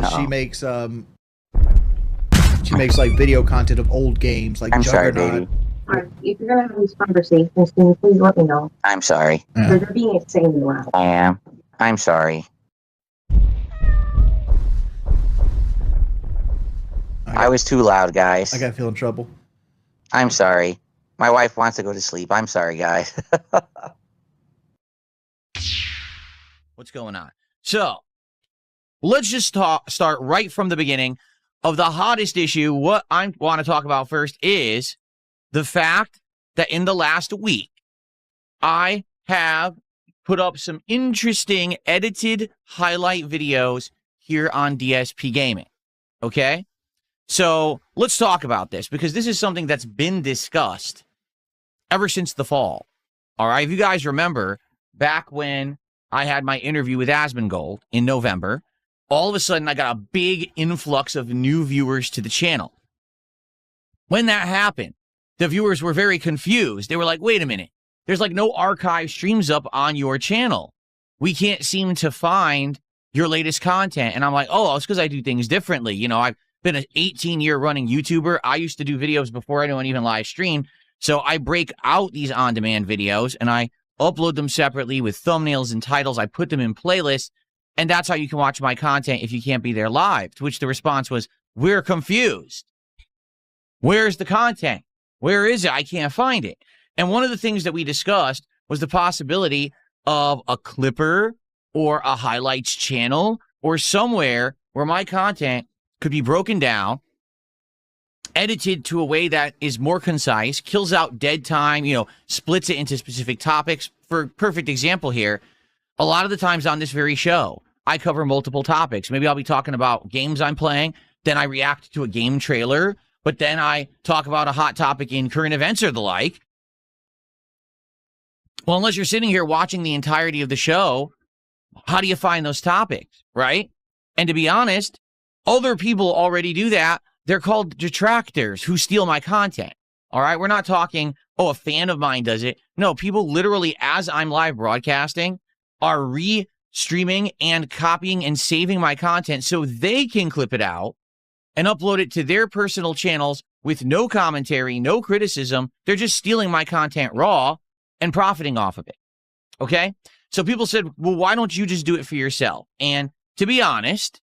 She makes like video content of old games, like I'm sorry, Juggernaut. baby. If you're gonna have these conversations, can you please let me know? I'm sorry. Yeah. They're being insanely loud. I am. I'm sorry. I was too loud, guys. I gotta feel in trouble. I'm sorry. My wife wants to go to sleep. I'm sorry, guys. What's going on? So, let's just start right from the beginning of the hottest issue. What I want to talk about first is the fact that in the last week, I have put up some interesting edited highlight videos here on DSP Gaming. Okay? So let's talk about this because this is something that's been discussed ever since the fall. All right. If you guys remember back when I had my interview with Asmongold in November, all of a sudden I got a big influx of new viewers to the channel. When that happened, the viewers were very confused. They were like, wait a minute, there's like no archive streams up on your channel. We can't seem to find your latest content. And I'm like, oh, it's because I do things differently. You know, I've been an 18-year running YouTuber. I used to do videos before anyone even live streamed. So I break out these on-demand videos and I upload them separately with thumbnails and titles. I put them in playlists, and that's how you can watch my content if you can't be there live. To which the response was, we're confused. Where's the content? Where is it? I can't find it. And one of the things that we discussed was the possibility of a Clipper or a highlights channel or somewhere where my content could be broken down, edited to a way that is more concise, kills out dead time, you know, splits it into specific topics. For perfect example here, a lot of the times on this very show, I cover multiple topics. Maybe I'll be talking about games I'm playing, then I react to a game trailer, but then I talk about a hot topic in current events or the like. Well, unless you're sitting here watching the entirety of the show, how do you find those topics, right? And to be honest, other people already do that. They're called detractors who steal my content. All right. We're not talking, oh, a fan of mine does it. No, people literally, as I'm live broadcasting, are re-streaming and copying and saving my content so they can clip it out and upload it to their personal channels with no commentary, no criticism. They're just stealing my content raw and profiting off of it. Okay. So people said, well, why don't you just do it for yourself? And to be honest,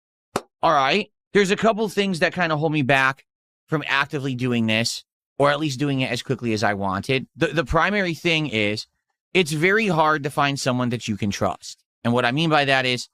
all right, there's a couple things that kind of hold me back from actively doing this, or at least doing it as quickly as I wanted. The primary thing is it's very hard to find someone that you can trust. And what I mean by that is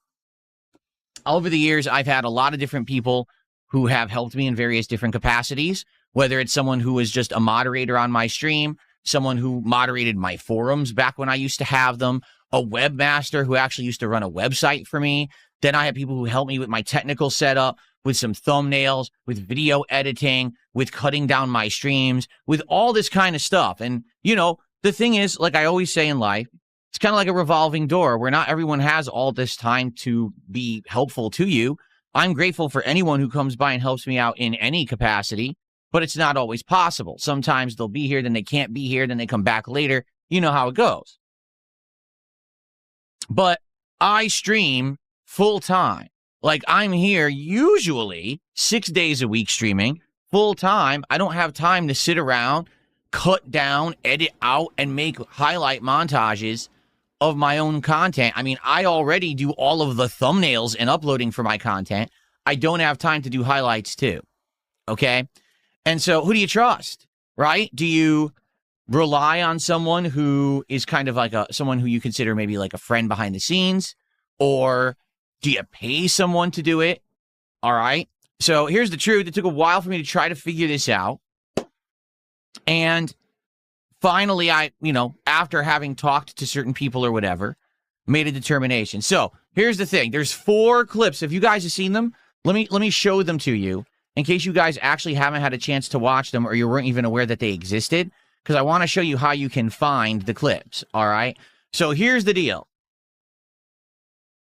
over the years, I've had a lot of different people who have helped me in various different capacities, whether it's someone who was just a moderator on my stream, someone who moderated my forums back when I used to have them, a webmaster who actually used to run a website for me. Then I had people who helped me with my technical setup, with some thumbnails, with video editing, with cutting down my streams, with all this kind of stuff. And, you know, the thing is, like I always say in life, it's kind of like a revolving door where not everyone has all this time to be helpful to you. I'm grateful for anyone who comes by and helps me out in any capacity, but it's not always possible. Sometimes they'll be here, then they can't be here, then they come back later. You know how it goes. But I stream full time. Like I'm here usually 6 days a week streaming full time. I don't have time to sit around, cut down, edit out, and make highlight montages of my own content. I mean, I already do all of the thumbnails and uploading for my content. I don't have time to do highlights too. Okay. And so who do you trust, right? Do you rely on someone who is kind of like someone who you consider maybe like a friend behind the scenes, or do you pay someone to do it? All right. So here's the truth. It took a while for me to try to figure this out. And finally, I, after having talked to certain people or whatever, made a determination. So here's the thing. There's 4 clips. If you guys have seen them, let me show them to you in case you guys actually haven't had a chance to watch them or you weren't even aware that they existed, because I want to show you how you can find the clips. All right. So here's the deal.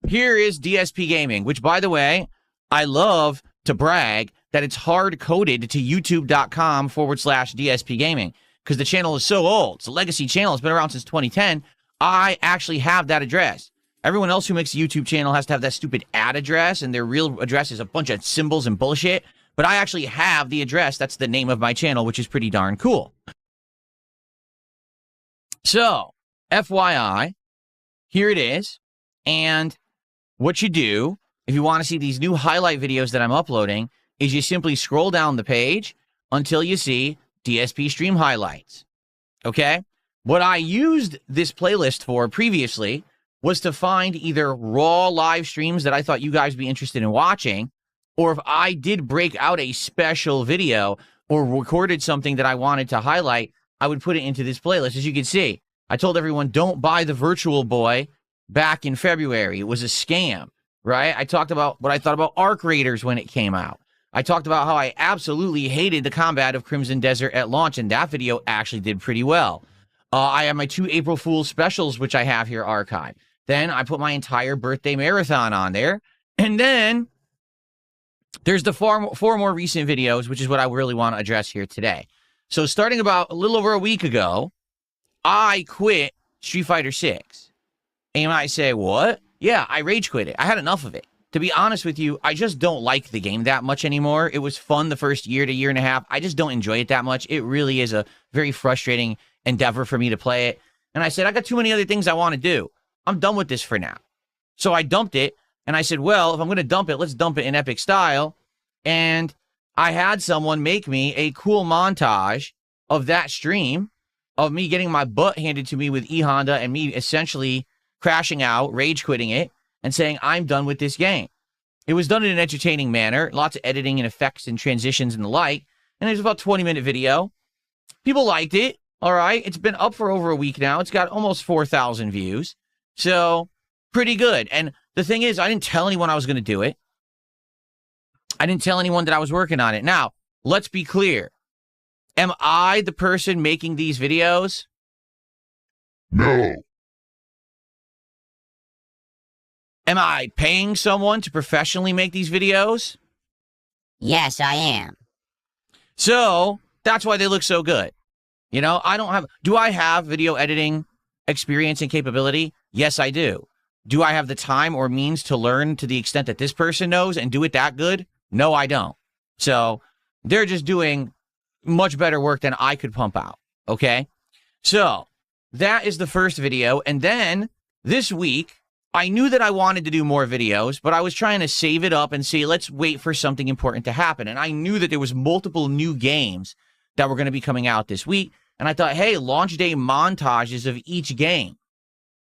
Here is DSP Gaming, which, by the way, I love to brag that it's hard-coded to youtube.com/DSP Gaming, because the channel is so old. It's a legacy channel. It's been around since 2010. I actually have that address. Everyone else who makes a YouTube channel has to have that stupid ad address, and their real address is a bunch of symbols and bullshit. But I actually have the address. That's the name of my channel, which is pretty darn cool. So, FYI, here it is. And what you do, if you want to see these new highlight videos that I'm uploading, is you simply scroll down the page until you see DSP stream highlights. Okay? What I used this playlist for previously was to find either raw live streams that I thought you guys would be interested in watching, or if I did break out a special video or recorded something that I wanted to highlight, I would put it into this playlist. As you can see, I told everyone, don't buy the Virtual Boy back in February. It was a scam, right? I talked about what I thought about Arc Raiders when it came out. I talked about how I absolutely hated the combat of Crimson Desert at launch, and that video actually did pretty well. I have my 2 April Fool's specials, which I have here archived. Then I put my entire birthday marathon on there. And then there's the four more recent videos, which is what I really want to address here today. So starting about a little over a week ago, I quit Street Fighter 6. And you might say, what? Yeah, I rage quit it. I had enough of it. To be honest with you, I just don't like the game that much anymore. It was fun the first year to year and a half. I just don't enjoy it that much. It really is a very frustrating endeavor for me to play it. And I said, I got too many other things I want to do. I'm done with this for now. So I dumped it, and I said, well, if I'm going to dump it, let's dump it in epic style. And I had someone make me a cool montage of that stream, of me getting my butt handed to me with E-Honda and me essentially crashing out, rage quitting it, and saying, I'm done with this game. It was done in an entertaining manner, lots of editing and effects and transitions and the like, and it was about a 20-minute video. People liked it, all right? It's been up for over a week now. It's got almost 4,000 views. So, pretty good. And the thing is, I didn't tell anyone I was going to do it. I didn't tell anyone that I was working on it. Now, let's be clear. Am I the person making these videos? No. Am I paying someone to professionally make these videos? Yes, I am. So, that's why they look so good. You know, do I have video editing experience and capability? Yes, I do. Do I have the time or means to learn to the extent that this person knows and do it that good? No, I don't. So, they're just doing much better work than I could pump out, okay? So, that is the first video, and then this week, I knew that I wanted to do more videos, but I was trying to save it up and say, let's wait for something important to happen, and I knew that there was multiple new games that were going to be coming out this week, and I thought, hey, launch day montages of each game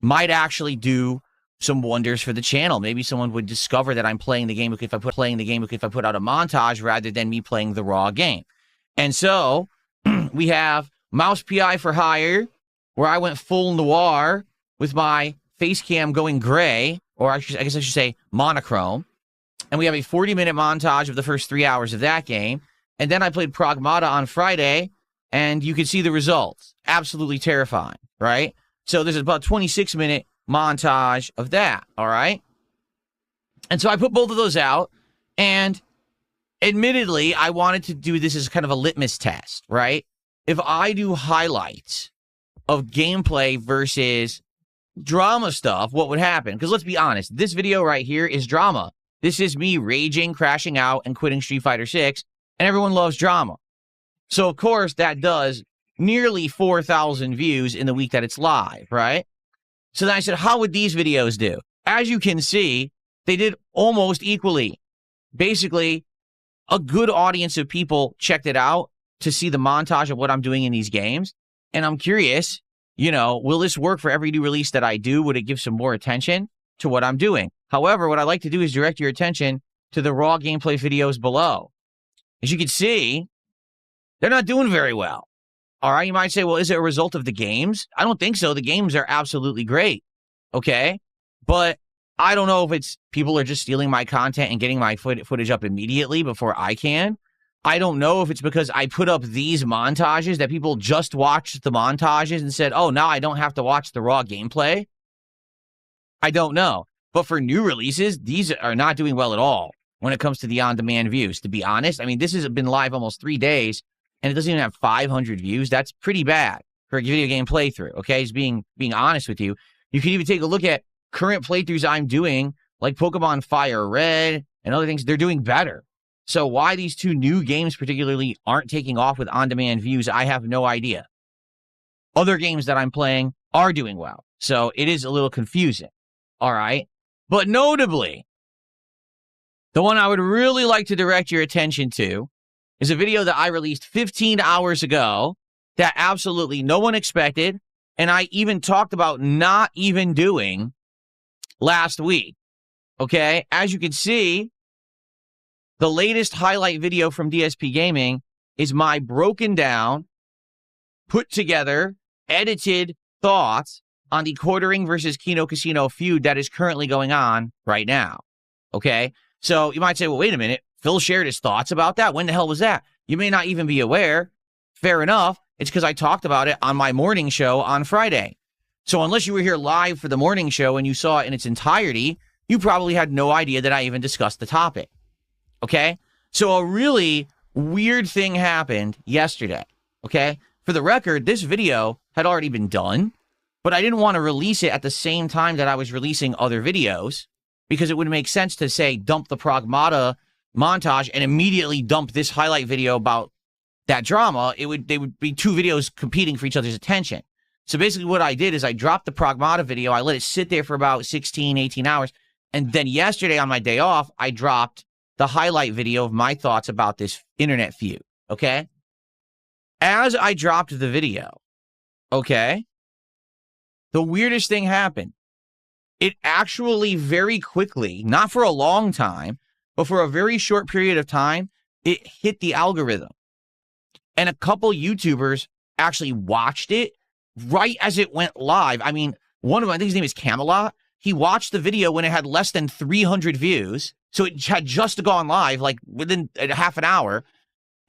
might actually do some wonders for the channel. Maybe someone would discover that I'm playing the game if I put out a montage rather than me playing the raw game. And so we have Mouse PI for Hire, where I went full noir with my face cam going gray, or I guess I should say monochrome. And we have a 40-minute montage of the first 3 hours of that game. And then I played Pragmata on Friday, and you can see the results. Absolutely terrifying, right? So there's about a 26-minute montage of that, all right? And so I put both of those out, and admittedly, I wanted to do this as kind of a litmus test, right? If I do highlights of gameplay versus drama stuff, what would happen? Because let's be honest, this video right here is drama. This is me raging, crashing out, and quitting Street Fighter 6, and everyone loves drama. So, of course, that does nearly 4,000 views in the week that it's live, right? So then I said, how would these videos do? As you can see, they did almost equally. Basically, a good audience of people checked it out to see the montage of what I'm doing in these games. And I'm curious, you know, will this work for every new release that I do? Would it give some more attention to what I'm doing? However, what I like to do is direct your attention to the raw gameplay videos below. As you can see, they're not doing very well. All right, you might say, well, is it a result of the games? I don't think so. The games are absolutely great, okay? But I don't know if it's people are just stealing my content and getting my footage up immediately before I can. I don't know if it's because I put up these montages that people just watched the montages and said, oh, now I don't have to watch the raw gameplay. I don't know. But for new releases, these are not doing well at all when it comes to the on-demand views, to be honest. I mean, this has been live almost 3 days, and it doesn't even have 500 views. That's pretty bad for a video game playthrough, okay? Just being honest with you. You can even take a look at current playthroughs I'm doing, like Pokemon Fire Red and other things, they're doing better. So why these two new games particularly aren't taking off with on-demand views, I have no idea. Other games that I'm playing are doing well. So it is a little confusing. All right. But notably, the one I would really like to direct your attention to is a video that I released 15 hours ago that absolutely no one expected, and I even talked about not even doing last week. Okay? As you can see, the latest highlight video from DSP Gaming is my broken down, put together, edited thoughts on the Quartering versus Kino Casino feud that is currently going on right now. Okay? So you might say, well, wait a minute. Phil shared his thoughts about that. When the hell was that? You may not even be aware. Fair enough. It's because I talked about it on my morning show on Friday. So unless you were here live for the morning show and you saw it in its entirety, you probably had no idea that I even discussed the topic. Okay? So a really weird thing happened yesterday. Okay? For the record, this video had already been done, but I didn't want to release it at the same time that I was releasing other videos because it would make sense to say dump the Pragmata montage and immediately dump this highlight video about that drama. They would be two videos competing for each other's attention. So basically what I did is I dropped the Pragmata video. I let it sit there for about 16, 18 hours. And then yesterday on my day off, I dropped the highlight video of my thoughts about this internet feud. Okay? As I dropped the video, okay, the weirdest thing happened. It actually very quickly, not for a long time, but for a very short period of time, it hit the algorithm. And a couple YouTubers actually watched it right as it went live. I mean, one of them, I think his name is Camelot. He watched the video when it had less than 300 views. So it had just gone live, like within half an hour.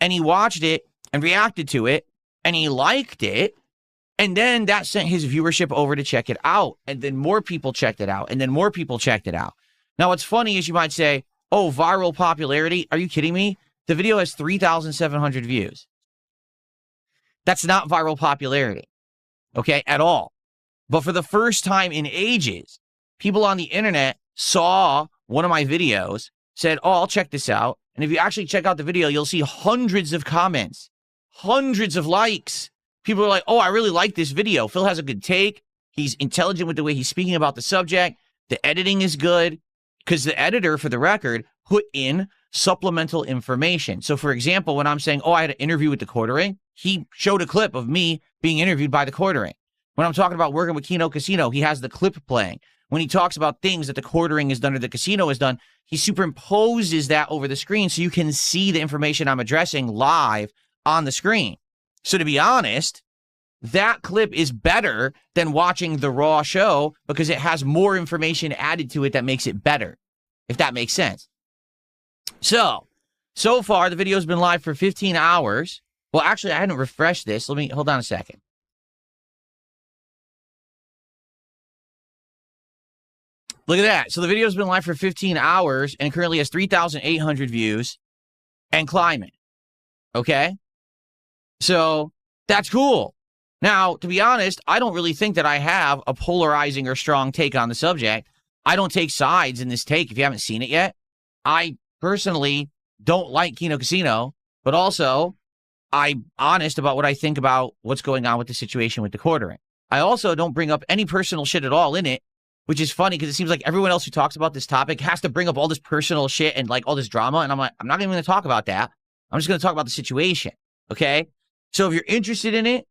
And he watched it and reacted to it. And he liked it. And then that sent his viewership over to check it out. And then more people checked it out. And then more people checked it out. Now, what's funny is you might say, oh, viral popularity. Are you kidding me? The video has 3,700 views. That's not viral popularity, okay, at all. But for the first time in ages, people on the internet saw one of my videos, said, oh, I'll check this out. And if you actually check out the video, you'll see hundreds of comments, hundreds of likes. People are like, oh, I really like this video. Phil has a good take. He's intelligent with the way he's speaking about the subject. The editing is good. Because the editor, for the record, put in supplemental information. So, for example, when I'm saying, oh, I had an interview with the Quartering, he showed a clip of me being interviewed by the Quartering. When I'm talking about working with Kino Casino, he has the clip playing. When he talks about things that the Quartering has done or the casino has done, he superimposes that over the screen so you can see the information I'm addressing live on the screen. So, to be honest, that clip is better than watching the raw show because it has more information added to it that makes it better, if that makes sense. So far, the video's been live for 15 hours. Well, actually, I hadn't refreshed this. Let me, hold on a second. Look at that. So the video's been live for 15 hours and currently has 3,800 views and climbing. Okay? So that's cool. Now, to be honest, I don't really think that I have a polarizing or strong take on the subject. I don't take sides in this take if you haven't seen it yet. I personally don't like Kino Casino, but also I'm honest about what I think about what's going on with the situation with the Quartering. I also don't bring up any personal shit at all in it, which is funny because it seems like everyone else who talks about this topic has to bring up all this personal shit and like all this drama. And I'm like, I'm not even going to talk about that. I'm just going to talk about the situation. Okay. So if you're interested in it,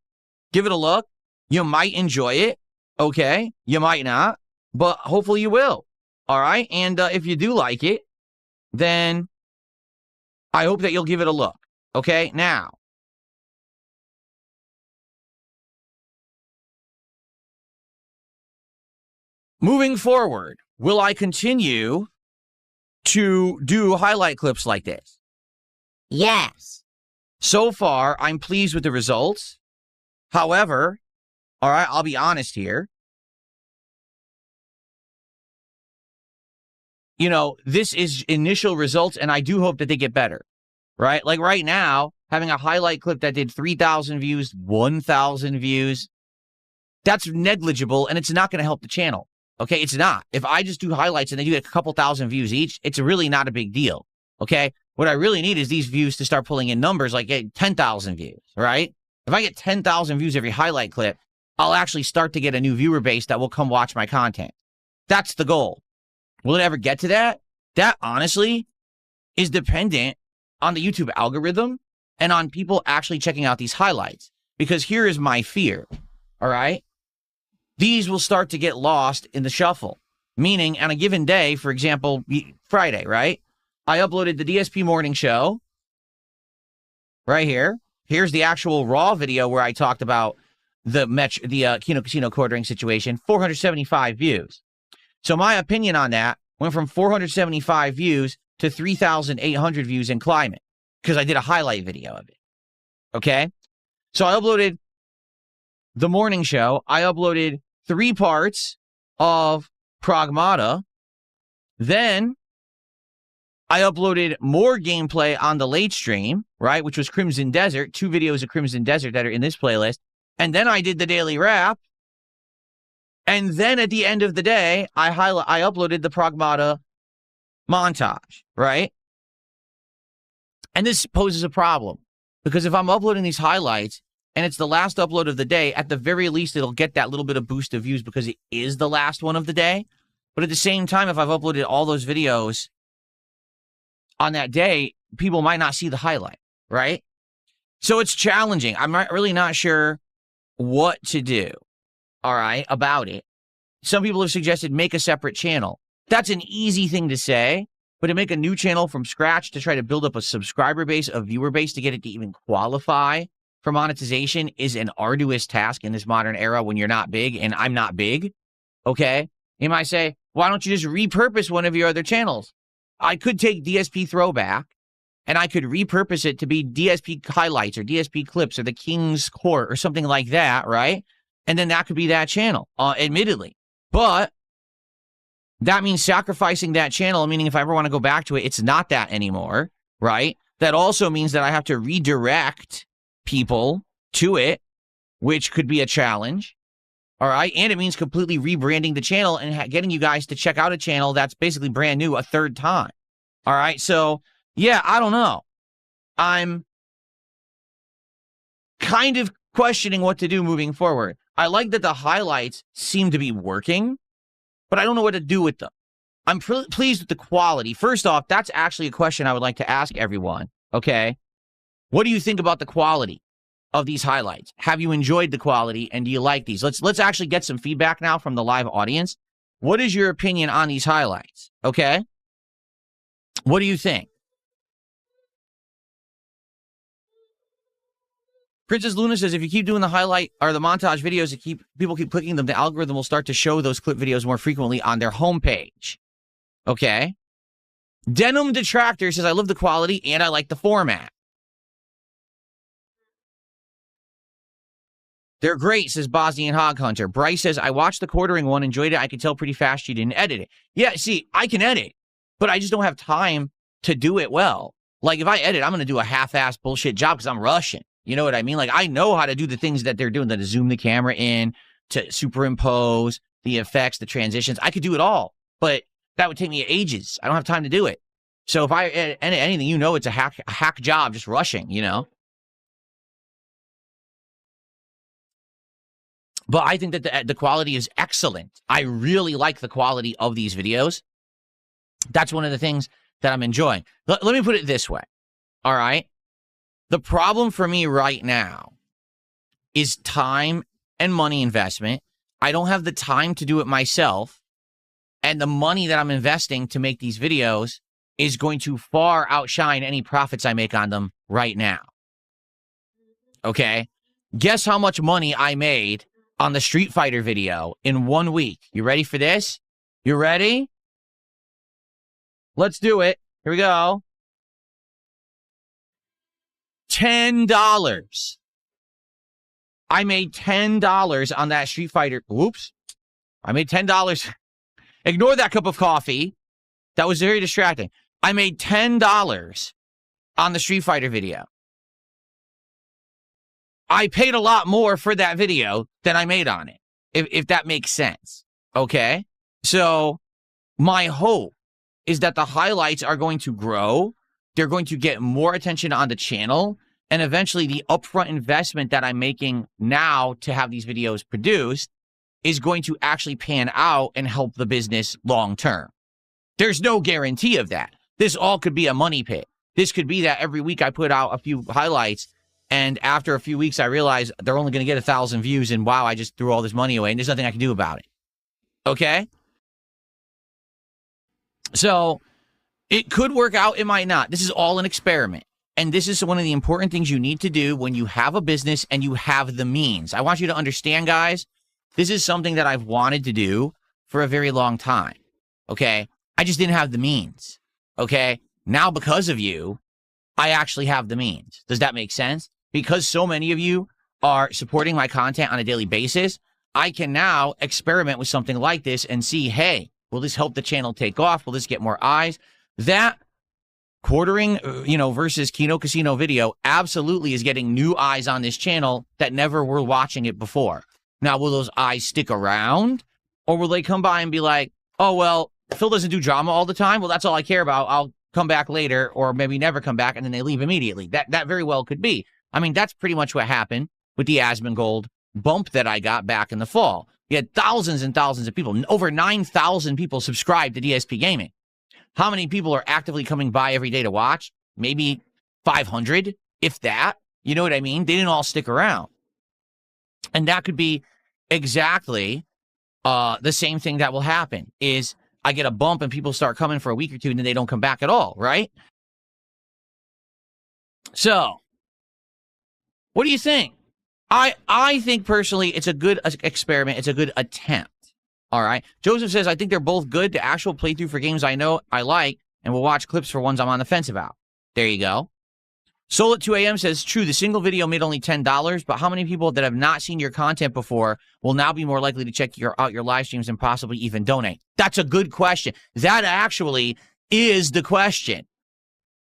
give it a look. You might enjoy it. Okay. You might not, but hopefully you will. All right. And if you do like it, then I hope that you'll give it a look. Okay. Now, moving forward, will I continue to do highlight clips like this? Yes. So far, I'm pleased with the results. However, all right, I'll be honest here. You know, this is initial results, and I do hope that they get better, right? Like right now, having a highlight clip that did 3,000 views, 1,000 views, that's negligible, and it's not going to help the channel. Okay, it's not. If I just do highlights and they do a couple thousand views each, it's really not a big deal. Okay, what I really need is these views to start pulling in numbers like 10,000 views, right? If I get 10,000 views every highlight clip, I'll actually start to get a new viewer base that will come watch my content. That's the goal. Will it ever get to that? That honestly is dependent on the YouTube algorithm and on people actually checking out these highlights. Because here is my fear, all right? These will start to get lost in the shuffle. Meaning, on a given day, for example, Friday, right? I uploaded the DSP morning show right here. Here's the actual raw video where I talked about the Keno Casino quartering situation, 475 views. So my opinion on that went from 475 views to 3,800 views in climate because I did a highlight video of it. Okay? So I uploaded the morning show. I uploaded 3 parts of Pragmata. Then I uploaded more gameplay on the late stream, right, which was Crimson Desert, 2 videos of Crimson Desert that are in this playlist. And then I did the daily wrap. And then at the end of the day, I uploaded the Pragmata montage, right? And this poses a problem because if I'm uploading these highlights and it's the last upload of the day, at the very least, it'll get that little bit of boost of views because it is the last one of the day. But at the same time, if I've uploaded all those videos on that day, people might not see the highlight, right? So it's challenging. I'm really not sure what to do, all right, about it. Some people have suggested make a separate channel. That's an easy thing to say, but to make a new channel from scratch to try to build up a subscriber base, a viewer base to get it to even qualify for monetization is an arduous task in this modern era when you're not big, and I'm not big, okay? You might say, why don't you just repurpose one of your other channels? I could take DSP Throwback, and I could repurpose it to be DSP Highlights or DSP Clips or the King's Court or something like that, right? And then that could be that channel, admittedly. But that means sacrificing that channel, meaning if I ever want to go back to it, it's not that anymore, right? That also means that I have to redirect people to it, which could be a challenge, all right? And it means completely rebranding the channel and getting you guys to check out a channel that's basically brand new a third time, all right? So, yeah, I don't know. I'm kind of questioning what to do moving forward. I like that the highlights seem to be working, but I don't know what to do with them. I'm pleased with the quality. First off, that's actually a question I would like to ask everyone, okay? What do you think about the quality of these highlights? Have you enjoyed the quality, and do you like these? Let's actually get some feedback now from the live audience. What is your opinion on these highlights, okay? What do you think? Princess Luna says, if you keep doing the highlight or the montage videos, people keep clicking them, the algorithm will start to show those clip videos more frequently on their homepage. Okay. Denim Detractor says, I love the quality and I like the format. They're great, says Bosnian Hog Hunter. Bryce says, I watched the quartering one, enjoyed it. I could tell pretty fast you didn't edit it. Yeah, see, I can edit, but I just don't have time to do it well. Like, if I edit, I'm going to do a half-assed bullshit job because I'm rushing. You know what I mean? Like, I know how to do the things that they're doing, to zoom the camera in, to superimpose the effects, the transitions. I could do it all, but that would take me ages. I don't have time to do it. So if I edit anything, you know, it's a hack job, just rushing, you know? But I think that the quality is excellent. I really like the quality of these videos. That's one of the things that I'm enjoying. Let me put it this way, all right? The problem for me right now is time and money investment. I don't have the time to do it myself. And the money that I'm investing to make these videos is going to far outshine any profits I make on them right now. Okay? Guess how much money I made on the Street Fighter video in 1 week. You ready for this? You ready? Let's do it. Here we go. $10. I made $10 on that Street Fighter. Whoops. I made $10. Ignore that cup of coffee. That was very distracting. I made $10 on the Street Fighter video. I paid a lot more for that video than I made on it, if that makes sense. Okay? So my hope is that the highlights are going to grow. They're going to get more attention on the channel. And eventually the upfront investment that I'm making now to have these videos produced is going to actually pan out and help the business long term. There's no guarantee of that. This all could be a money pit. This could be that every week I put out a few highlights, and after a few weeks I realize they're only going to get 1,000 views, and wow, I just threw all this money away, and there's nothing I can do about it. Okay? So it could work out, it might not. This is all an experiment. And this is one of the important things you need to do when you have a business and you have the means. I want you to understand, guys, this is something that I've wanted to do for a very long time. Okay? I just didn't have the means. Okay? Now, because of you, I actually have the means. Does that make sense? Because so many of you are supporting my content on a daily basis, I can now experiment with something like this and see, hey, will this help the channel take off? Will this get more eyes? That quartering, versus Keno Casino video absolutely is getting new eyes on this channel that never were watching it before. Now, will those eyes stick around? Or will they come by and be like, oh, well, Phil doesn't do drama all the time. Well, that's all I care about. I'll come back later, or maybe never come back, and then they leave immediately. That very well could be. I mean, that's pretty much what happened with the Asmongold bump that I got back in the fall. You had thousands and thousands of people, over 9,000 people subscribed to DSP Gaming. How many people are actively coming by every day to watch? Maybe 500, if that. You know what I mean? They didn't all stick around. And that could be exactly the same thing that will happen, is I get a bump and people start coming for a week or two and then they don't come back at all, right? So, what do you think? I think personally it's a good experiment. It's a good attempt. All right. Joseph says, I think they're both good. The actual playthrough for games I know I like, and will watch clips for ones I'm on the fence about. There you go. Soul at 2 a.m. says, true, the single video made only $10, but how many people that have not seen your content before will now be more likely to check out your live streams and possibly even donate? That's a good question. That actually is the question.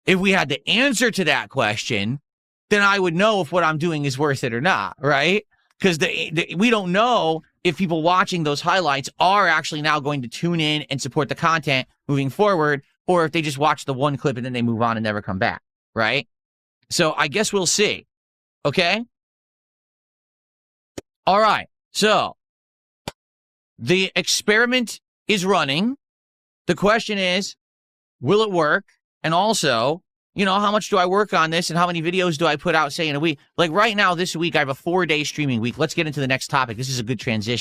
If we had the answer to that question, then I would know if what I'm doing is worth it or not, right? Because we don't know if people watching those highlights are actually now going to tune in and support the content moving forward, or if they just watch the one clip and then they move on and never come back, right? So I guess we'll see. Okay? All right. So the experiment is running. The question is, will it work? And also, how much do I work on this and how many videos do I put out, say, in a week? Like right now, this week, I have a 4-day streaming week. Let's get into the next topic. This is a good transition.